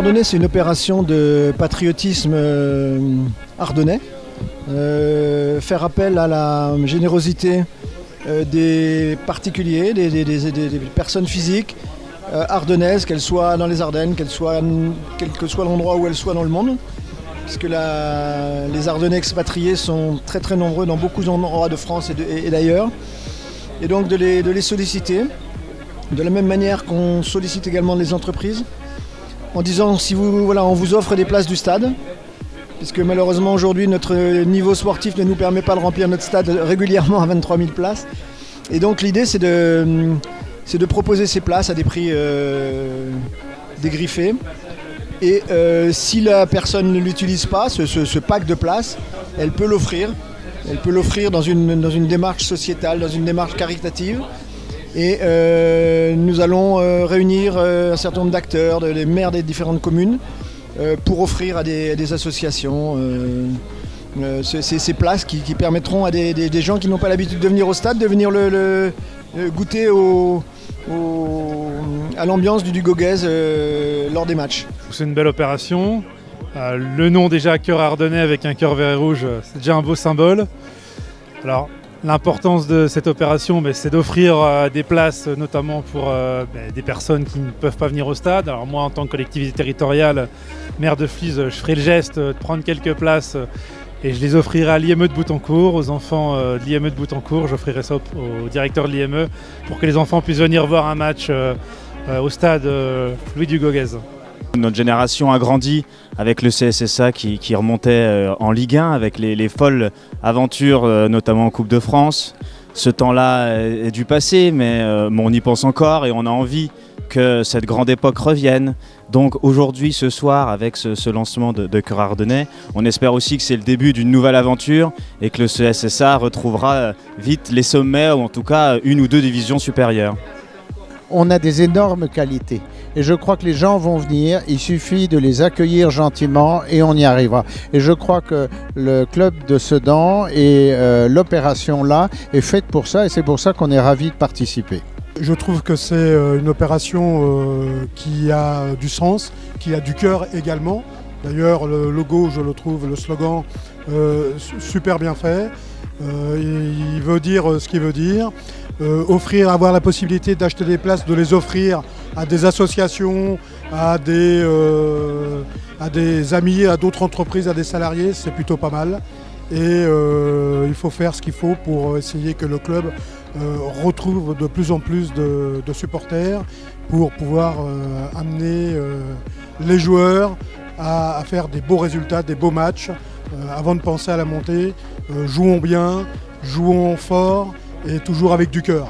Ardennais, c'est une opération de patriotisme ardennais. Faire appel à la générosité des particuliers, des personnes physiques ardennaises, qu'elles soient dans les Ardennes, quel que soit l'endroit où elles soient dans le monde, puisque les Ardennais expatriés sont très très nombreux dans beaucoup d'endroits de France et d'ailleurs, et donc de les solliciter, de la même manière qu'on sollicite également les entreprises, en disant on vous offre des places du stade, puisque malheureusement aujourd'hui notre niveau sportif ne nous permet pas de remplir notre stade régulièrement à 23 000 places. Et donc l'idée c'est de proposer ces places à des prix dégriffés. Et si la personne ne l'utilise pas, ce pack de places, elle peut l'offrir. Elle peut l'offrir dans une démarche sociétale, dans une démarche caritative. Et nous allons réunir un certain nombre d'acteurs, les maires des différentes communes, pour offrir à des associations ces places qui permettront à des gens qui n'ont pas l'habitude de venir au stade de venir goûter à l'ambiance du Gauguez lors des matchs. C'est une belle opération. Le nom déjà Cœur Ardennais avec un cœur vert et rouge, c'est déjà un beau symbole. Alors l'importance de cette opération, c'est d'offrir des places notamment pour des personnes qui ne peuvent pas venir au stade. Alors moi en tant que collectivité territoriale, maire de Flize, je ferai le geste de prendre quelques places et je les offrirai à l'IME de Boutancourt, aux enfants de l'IME de Boutancourt. J'offrirai ça au directeur de l'IME pour que les enfants puissent venir voir un match au stade Louis du Gauguez. Notre génération a grandi avec le CSSA qui remontait en Ligue 1, avec les folles aventures, notamment en Coupe de France. Ce temps-là est du passé, mais on y pense encore et on a envie que cette grande époque revienne. Donc aujourd'hui, ce soir, avec ce lancement de Cœur Ardennais, on espère aussi que c'est le début d'une nouvelle aventure et que le CSSA retrouvera vite les sommets, ou en tout cas une ou deux divisions supérieures. On a des énormes qualités et je crois que les gens vont venir, il suffit de les accueillir gentiment et on y arrivera. Et je crois que le club de Sedan et l'opération là est faite pour ça et c'est pour ça qu'on est ravis de participer. Je trouve que c'est une opération qui a du sens, qui a du cœur également. D'ailleurs le logo, je le trouve, le slogan super bien fait. Il veut dire ce qu'il veut dire. Avoir la possibilité d'acheter des places, de les offrir à des associations, à des amis, à d'autres entreprises, à des salariés, c'est plutôt pas mal. Et il faut faire ce qu'il faut pour essayer que le club retrouve de plus en plus de supporters pour pouvoir amener les joueurs à faire des beaux résultats, des beaux matchs. Avant de penser à la montée, jouons bien, jouons fort et toujours avec du cœur.